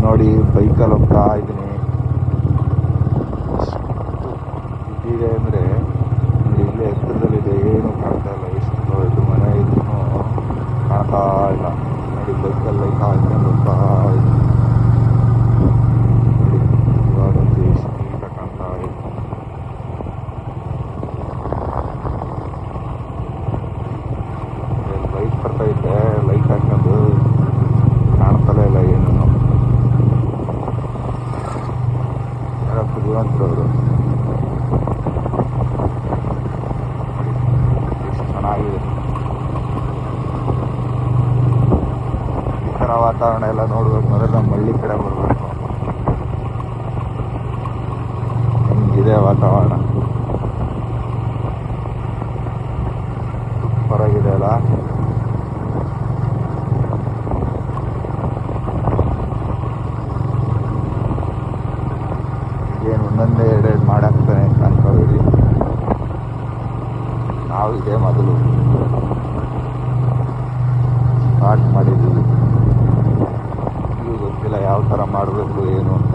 ನೋಡಿ ಬೈಕಲ್ಲಿ ಹೋಗ್ತಾ ಇದ್ದೀನಿ. ಇದಿದೆ ಅಂದರೆ ಇಲ್ಲೇ ಎತ್ತರದಲ್ಲಿದೆ, ಏನು ಕಾಣ್ತಾ ಇಲ್ಲ. ಎಷ್ಟು ದೊಡ್ಡ ಮನೆ ಇದ್ರೂ ಕಾಣ್ತಾ ಇಲ್ಲ. ನೋಡಿ ಬೈಕಲ್ಲಿ ಲೈಟ್ ಹಾಕೊಂಡು ಹೋಗ್ತಾ ಇದ್ದೀನಿ. ನೋಡಿ ಇವಾಗಂತೂ ಎಷ್ಟು ನೀಟಾಗಿ ಕಾಣ್ತಾ ಇದೆ. ಲೈಟ್ ಬರ್ತೈತೆ, ಲೈಟ್ ಹಾಕೊಂಡು ಕಾಣ್ತಲೇ ಇಲ್ಲ ಏನೂ. ಯಾರೋ ಬುದ್ಧಿವಂತರವರು. ಎಷ್ಟು ಚೆನ್ನಾಗಿದೆ ಈ ಥರ ವಾತಾವರಣ ಎಲ್ಲ ನೋಡ್ಬೇಕು ಅಂದರೆ ನಮ್ಮ ಹಳ್ಳಿ ಕಡೆ ಬರಬೇಕು. ಹೆಂಗಿದೆ ವಾತಾವರಣ, ಸೂಪರಾಗಿದೆ ಅಲ್ಲ. ಏನು ಒಂದೊಂದೇ ಎರಡೆರಡು ಮಾಡಾಕ್ತಾನೆ ಅಂತ ಅನ್ಕೋಬೇಡಿ. ನಾವು ಇದೇ ಮೊದಲು ಸ್ಟಾರ್ಟ್ ಮಾಡಿದ್ದೀವಿ. ಈಗ ಗೊತ್ತಿಲ್ಲ ಯಾವ ಥರ ಮಾಡಬೇಕು ಏನು ಅಂತ.